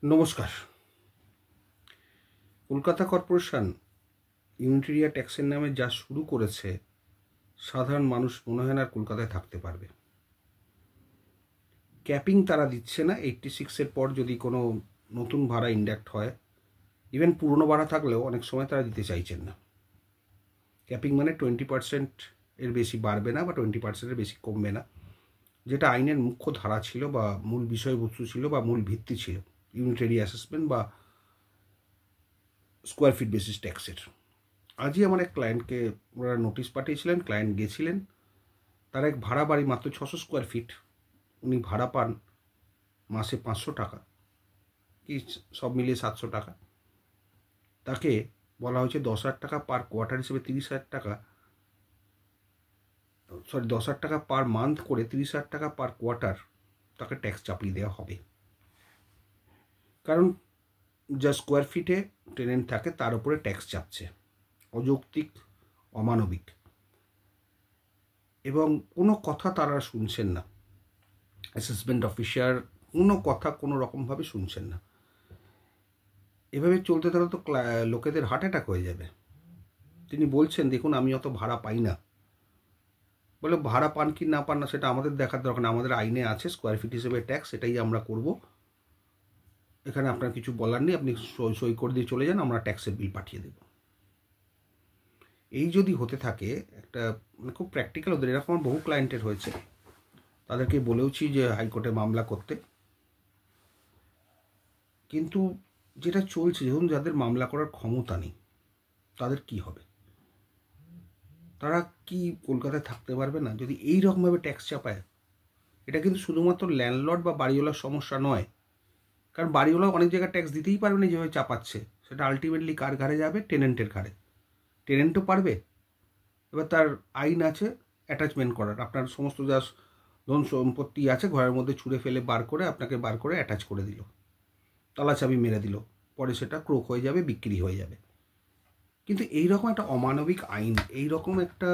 নমস্কার। Kolkata corporation unit area ট্যাক্সের নামে যা শুরু করেছে, সাধারণ মানুষ মনে হয় না আর কলকাতায় থাকতে পারবে। ক্যাপিং তারা দিচ্ছে না। 86-এর পর যদি কোনো নতুন ভাড়া ইন্ডাক্ট হয়, ইভেন পুরনো ভাড়া থাকলেও অনেক সময় তারা দিতে চাইছেন না। ক্যাপিং মানে 20% এর বেশি বাড়বে না বা 20%-এর বেশি কমবে না, যেটা আইনের মুখ্য ধারা ছিল বা মূল বিষয়বস্তু ছিল বা মূল ভিত্তি ছিল ইউনিট এরিয়া অ্যাসেসমেন্ট বা স্কোয়ার ফিট বেসিস ট্যাক্সের। আজই আমার এক ক্লায়েন্টকে ওরা নোটিশ পাঠিয়েছিলেন, ক্লায়েন্ট গেছিলেন। তার এক ভাড়া বাড়ি, মাত্র 600 স্কোয়ার ফিট। উনি ভাড়া পান মাসে 500 টাকা, কি সব মিলিয়ে 700 টাকা। তাকে বলা হয়েছে 10,000 টাকা পার কোয়ার্টার হিসেবে 30,000 টাকা, 10,000 টাকা পার মান্থ করে 30,000 টাকা পার কোয়ার্টার তাকে ট্যাক্স চাপিয়ে দেওয়া হবে। কারণ যা স্কোয়ার ফিটে টেনেন্ট থাকে তার উপরে ট্যাক্স চাপছে, অযৌক্তিক, অমানবিক, এবং কোনো কথা তারা শুনছেন না। অ্যাসেসমেন্ট অফিসার কোনো কথা কোনো রকমভাবে শুনছেন না। এভাবে চলতে থাকলে তো লোকেদের হার্ট অ্যাটাক হয়ে যাবে। তিনি বলছেন, দেখুন আমি অত ভাড়া পাই না। বলে ভাড়া পান কি না পান না সেটা আমাদের দেখার দরকার না, আমাদের আইনে আছে স্কোয়ার ফিট হিসেবে ট্যাক্স, এটাই আমরা করব। এখানে আপনার কিছু বলার নেই, আপনি সই করে দিয়ে চলে যান, আমরা ট্যাক্সের বিল পাঠিয়ে দেব। এই যদি হতে থাকে, একটা খুব প্র্যাকটিক্যাল, ওদের এরকম বহু ক্লায়েন্টের হয়েছে, তাদেরকে বলেওছি যে হাইকোর্টে মামলা করতে। কিন্তু যেটা চলছে, ধরুন যাদের মামলা করার ক্ষমতা নেই তাদের কি হবে? তারা কি কলকাতায় থাকতে পারবে না যদি এই রকমভাবে ট্যাক্স চাপায়? এটা কিন্তু শুধুমাত্র ল্যান্ডলর্ড বা বাড়িওয়ালার সমস্যা নয়, কারণ বাড়িওয়ালা অনেক জায়গায় ট্যাক্স দিতেই পারবে না যেভাবে চাপাচ্ছে। সেটা আলটিমেটলি কার ঘাড়ে যাবে? টেনেন্টের ঘাড়ে। টেনেন্টও পারবে। এবার তার আইন আছে অ্যাটাচমেন্ট করার, আপনার সমস্ত যা ধন সম্পত্তি আছে ঘরের মধ্যে ছুঁড়ে ফেলে বার করে আপনাকে বার করে অ্যাটাচ করে দিল, তালা চাবি মেরে দিল, পরে সেটা ক্রোক হয়ে যাবে, বিক্রি হয়ে যাবে। কিন্তু এইরকম একটা অমানবিক আইন, এইরকম একটা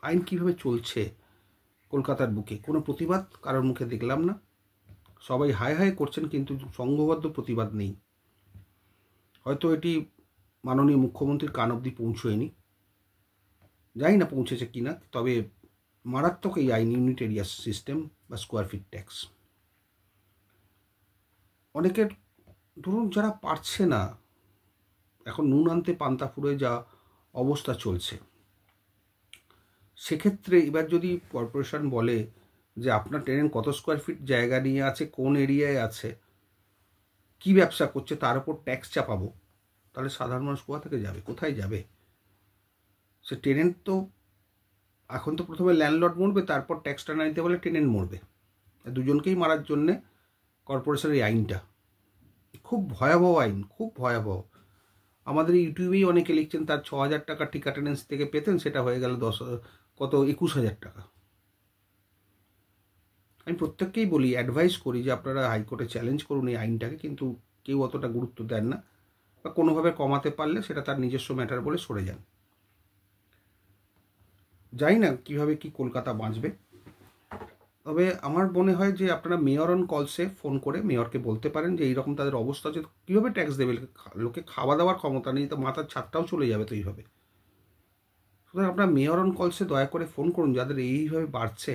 আইন কিভাবে চলছে কলকাতার বুকে? কোনো প্রতিবাদ কারোর মুখে দেখলাম না। সবাই হায় হায় করছেন, কিন্তু সংঘবদ্ধ প্রতিবাদ নেই। হয়তো এটি মাননীয় মুখ্যমন্ত্রীর কান অবধি পৌঁছয়নি, জানি না পৌঁছেছে কিনা। তবে মারাত্মক এই আইন, ইউনিট এরিয়া সিস্টেম বা স্কোয়ার ফিট ট্যাক্স। অনেকের, ধরুন যারা পারছে না, এখন নুন আনতে পান্তা ফুরোয় যা অবস্থা চলছে, সেক্ষেত্রে এবার যদি কর্পোরেশন বলে যে আপনার টেনেন্ট কত স্কোয়ার ফিট জায়গা নিয়ে আছে, কোন এরিয়ায় আছে, কি ব্যবসা করছে, তার উপর ট্যাক্স চাপাবো, তাহলে সাধারণ মানুষ কোথা থেকে যাবে, কোথায় যাবে? সে টেনেন্ট তো এখন তো প্রথমে ল্যান্ডলর্ড মরবে, তারপর ট্যাক্সটা না নিতে বলে টেনেন্ট মরবে। দুজনকেই মারার জন্যে কর্পোরেশনের এই আইনটা খুব ভয়াবহ আইন, খুব ভয়াবহ। আমাদের ইউটিউবেই অনেকে লিখছেন তার 6,000 টাকা ঠিক অ্যাটেন্ডেন্স থেকে পেতেন, সেটা হয়ে গেল 21,000 টাকা। আমি প্রত্যেককেই বলি, অ্যাডভাইস করি যে আপনারা হাইকোর্টে চ্যালেঞ্জ করুন এই আইনটাকে, কিন্তু কেউ অতটা গুরুত্ব দেন না, বা কোনোভাবে কমাতে পারলে সেটা তার নিজস্ব ম্যাটার বলে সরে যান। জানি না কীভাবে কি কলকাতা বাঁচবে। তবে আমার মনে হয় যে আপনারা মেয়র অন কলসে ফোন করে মেয়রকে বলতে পারেন যে এইরকম তাদের অবস্থা হচ্ছে, কীভাবে ট্যাক্স দেবে? লোকে খাওয়া দাওয়ার ক্ষমতা নেই, তো মাথার ছাদটাও চলে যাবে তো এইভাবে। সুতরাং আপনারা মেয়র অন কলসে দয়া করে ফোন করুন, যাদের এইভাবে বাড়ছে।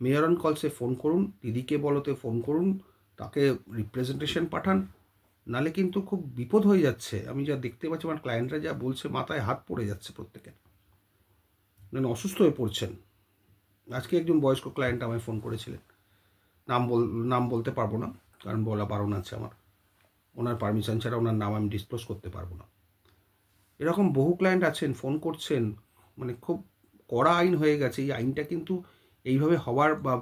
মেয়র অন কলসে ফোন করুন, দিদিকে বলতে ফোন করুন, তাকে রিপ্রেজেন্টেশন পাঠান, নালে কিন্তু খুব বিপদ হয়ে যাচ্ছে। আমি যা দেখতে পাচ্ছি, আমার ক্লায়েন্টরা যা বলছে, মাথায় হাত পড়ে যাচ্ছে প্রত্যেকের, মানে অসুস্থ হয়ে পড়ছেন। আজকে একজন বয়স্ক ক্লায়েন্ট আমায় ফোন করেছিলেন, নাম বলতে পারবো না, কারণ বলা বারণ আছে আমার, ওনার পারমিশন ছাড়া ওনার নাম আমি ডিসক্লোজ করতে পারবো না। এরকম বহু ক্লায়েন্ট আছেন, ফোন করছেন, মানে খুব কড়া আইন হয়ে গেছে। এই আইনটা কিন্তু এইভাবে হওয়ার বা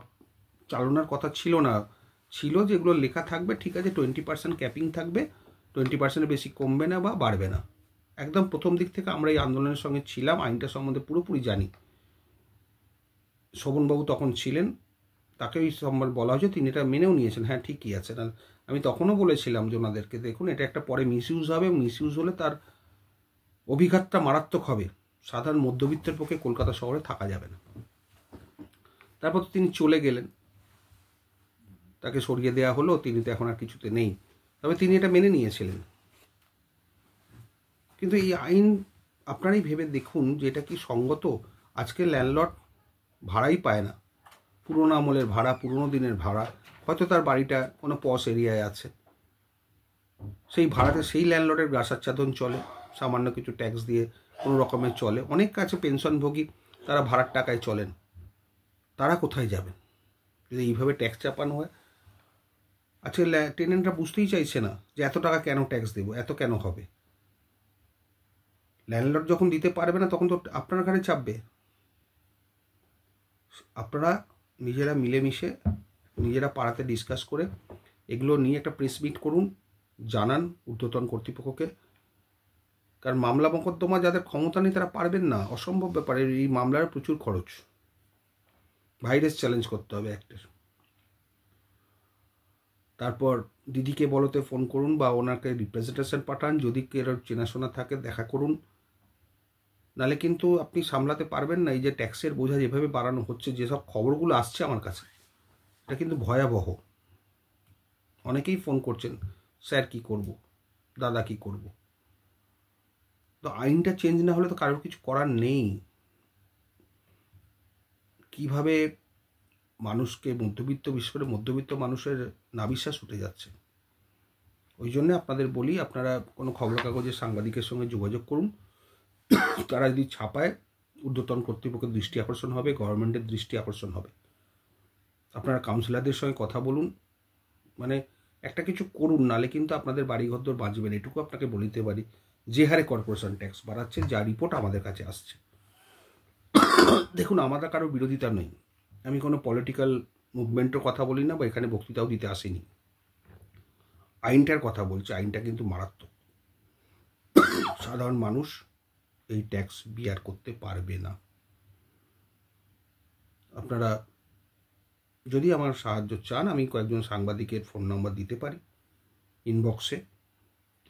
চালনার কথা ছিল না। ছিল যেগুলো লেখা থাকবে, ঠিক আছে, 20% ক্যাপিং থাকবে, 20%-এর বেশি কমবে না বা বাড়বে না। একদম প্রথম দিক থেকে আমরা এই আন্দোলনের সঙ্গে ছিলাম, আইনটা সম্বন্ধে পুরোপুরি জানি। শোভনবাবু তখন ছিলেন, তাকে ওই সম্বন্ধে বলা হয়েছে, তিনি এটা মেনেও নিয়েছেন, হ্যাঁ ঠিকই আছে। না, আমি তখনও বলেছিলাম যে ওনাদেরকে, দেখুন এটা একটা পরে মিসইউজ হবে, মিসইউজ হলে তার অভিঘাতটা মারাত্মক হবে। সাধারণ মধ্যবিত্তের পক্ষে কলকাতা শহরে থাকা যাবে না। তারপর তো তিনি চলে গেলেন, তাকে সরিয়ে দেওয়া হলো, তিনি তো এখন আর কিছুতে নেই। তবে তিনি এটা মেনে নিয়েছিলেন। কিন্তু এই আইন আপনারাই ভেবে দেখুন যে এটা কি সঙ্গত। আজকে ল্যান্ডলর্ড ভাড়াই পায় না, পুরোনো আমলের ভাড়া, পুরোনো দিনের ভাড়া, হয়তো তার বাড়িটা কোনো পশ এরিয়ায় আছে, সেই ভাড়াতে সেই ল্যান্ডলর্ডের গ্রাসাচ্ছাদন চলে, সামান্য কিছু ট্যাক্স দিয়ে কোনো রকমের চলে। অনেক কাছে পেনশনভোগী তারা ভাড়ার টাকায় চলেন, তারা কোথায় যাবেন যদি এইভাবে ট্যাক্স চাপানো হয়? আজকে টেনেন্টরা বুঝতেই চাইছে না যে এত টাকা কেন ট্যাক্স দেবো, এত কেন হবে। ল্যান্ডলর্ড যখন দিতে পারবে না তখন তো আপনার ঘাড়ে চাপবে। আপনারা নিজেরা মিলেমিশে নিজেরা পাড়াতে ডিসকাস করে এগুলো নিয়ে একটা প্রেস মিট করুন, জানান ঊর্ধ্বতন কর্তৃপক্ষকে। কারণ মামলা মোকদ্দমা যাদের ক্ষমতা নেই তারা পারবেন না, অসম্ভব ব্যাপার। এই মামলার প্রচুর খরচ, ভাইরাস চ্যালেঞ্জ করতে হবে একটার। তারপর দিদিকে বলতে ফোন করুন বা ওনাকে রিপ্রেজেন্টেশন পাঠান, যদি কেউ চেনাশোনা থাকে দেখা করুন। নালে কিন্তু আপনি সামলাতে পারবেন না। এই যে ট্যাক্সের বোঝা যেভাবে বাড়ানো হচ্ছে, যেসব খবরগুলো আসছে আমার কাছে, এটা কিন্তু ভয়াবহ। অনেকেই ফোন করছেন, স্যার কি করব, দাদা কি করব। তো আইনটা চেঞ্জ না হলে তো কারোর কিছু করার নেই। কিভাবে মানুষকে মধ্যবিত্ত, বিশেষ করে মধ্যবিত্ত মানুষের নাবিশ্বাস উঠে যাচ্ছে। ওই জন্য আপনাদের বলি, আপনারা কোনো খবর কাগজের সাংবাদিকের সঙ্গে যোগাযোগ করুন। তারা যদি ছাপায়, ঊর্ধ্বতন কর্তৃপক্ষের দৃষ্টি আকর্ষণ হবে, গভর্নমেন্টের দৃষ্টি আকর্ষণ হবে। আপনারা কাউন্সিলরদের সঙ্গে কথা বলুন, মানে একটা কিছু করুন, নালে কিন্তু আপনাদের বাড়িঘর বাঁচবে না। এটুকু আপনাকে বলিতে পারি। যে হারে কর্পোরেশন ট্যাক্স বাড়াচ্ছে, যা রিপোর্ট আমাদের কাছে আসছে, দেখুন আমাদের কারো বিরোধিতা নেই। আমি কোনো পলিটিক্যাল মুভমেন্টের কথা বলি না বা এখানে বক্তৃতাও দিতে আসিনি। আইনটার কথা বলছি, আইনটা কিন্তু মারাত্মক। সাধারণ মানুষ এই ট্যাক্স বিয়ার করতে পারবে না। আপনারা যদি আমার সাহায্য চান, আমি কয়েকজন সাংবাদিকের ফোন নাম্বার দিতে পারি ইনবক্সে।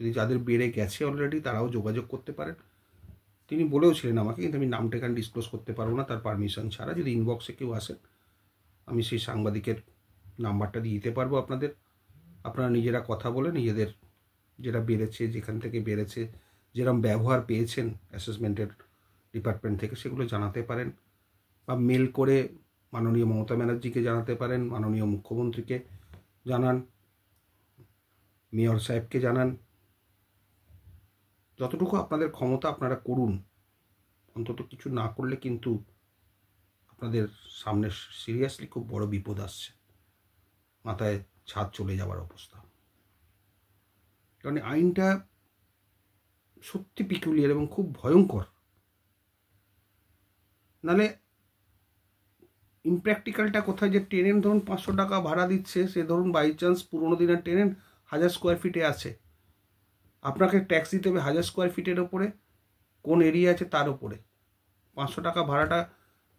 যদি যাদের বেড়ে গেছে অলরেডি তারাও যোগাযোগ করতে পারেন। তিনি বলেওছিলেন আমাকে, কিন্তু আমি নামটা এখানে ডিসক্লোজ করতে পারবো না তার পারমিশন ছাড়া। যদি ইনবক্সে কেউ আসেন, আমি সেই সাংবাদিকের নাম্বারটা দিয়ে দিতে পারবো আপনাদের। আপনারা নিজেরা কথা বলে নিজেদের যেটা বেড়েছে, যেখান থেকে বেড়েছে, যেরকম ব্যবহার পেয়েছেন অ্যাসেসমেন্টের ডিপার্টমেন্ট থেকে, সেগুলো জানাতে পারেন। বা মেল করে মাননীয় মমতা ব্যানার্জিকে জানাতে পারেন, মাননীয় মুখ্যমন্ত্রীকে জানান, মেয়র সাহেবকে জানান। যতটুকু আপনাদের ক্ষমতা আপনারা করুন। অন্তত কিছু না করলে কিন্তু আপনাদের সামনে সিরিয়াসলি খুব বড় বিপদ আসছে, মাথায় ছাদ চলে যাওয়ার অবস্থা। কারণ আইনটা সত্যি পিকুলিয়ার এবং খুব ভয়ঙ্কর। নালে ইমপ্র্যাকটিক্যালটা কোথায়, যে টেনেন্ট ধরুন 500 টাকা ভাড়া দিচ্ছে, সে ধরুন বাই চান্স পুরোনো দিনের টেনেন্ট 1000 স্কোয়ার ফিটে আছে, আপনাকে ট্যাক্স দিতে হবে 1000 স্কোয়ার ফিটের ওপরে, কোন এরিয়া আছে তার ওপরে। 500 টাকা ভাড়াটা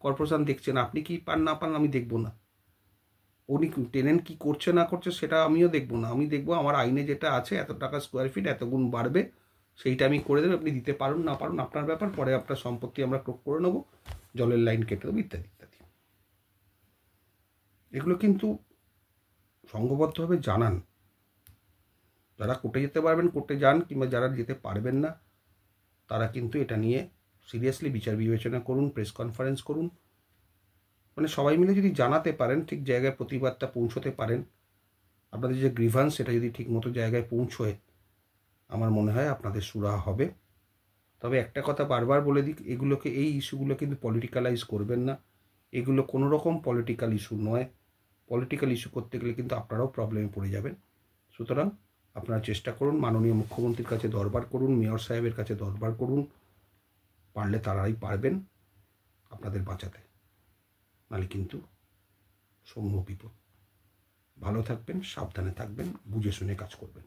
কর্পোরেশন দেখছে না, আপনি কি পান না পান আমি দেখব না। উনি টেনেন্ট কি করছে না করছে সেটা আমিও দেখব না। আমি দেখব আমার আইনে যেটা আছে, এত টাকা স্কোয়ার ফিট এত গুণ বাড়বে, সেইটা আমি করে দেবো। আপনি দিতে পারুন না পারুন আপনার ব্যাপার, পরে আপনার সম্পত্তি আমরা ক্রোক করে নেবো, জলের লাইন কেটে দেবো, ইত্যাদি ইত্যাদি। এগুলো কিন্তু সংঘবদ্ধভাবে জানান। যারা কোর্টে যেতে পারবেন কোর্টে যান, কিংবা যারা যেতে পারবেন না তারা কিন্তু এটা নিয়ে সিরিয়াসলি বিচার বিবেচনা করুন, প্রেস কনফারেন্স করুন। মানে সবাই মিলে যদি জানাতে পারেন, ঠিক জায়গায় প্রতিবাদটা পৌঁছতে পারেন, আপনাদের যে গ্রিভান্স সেটা যদি ঠিক মতো জায়গায় পৌঁছয়, আমার মনে হয় আপনাদের সুরাহা হবে। তবে একটা কথা বারবার বলে দিই, এগুলোকে, এই ইস্যুগুলো কিন্তু পলিটিক্যালাইজ করবেন না। এগুলো কোনো রকম পলিটিক্যাল ইস্যু নয়। পলিটিক্যাল ইস্যু করতে গেলে কিন্তু আপনারাও প্রবলেমে পড়ে যাবেন। সুতরাং আপনারা চেষ্টা করুন, মাননীয় মুখ্যমন্ত্রীর কাছে দরবার করুন, মেয়র সাহেবের কাছে দরবার করুন, পারলে তারাই পারবেন আপনাদের বাঁচাতে, নাহলে কিন্তু সমূহ বিপদ। ভালো থাকবেন, সাবধানে থাকবেন, বুঝে শুনে কাজ করবেন।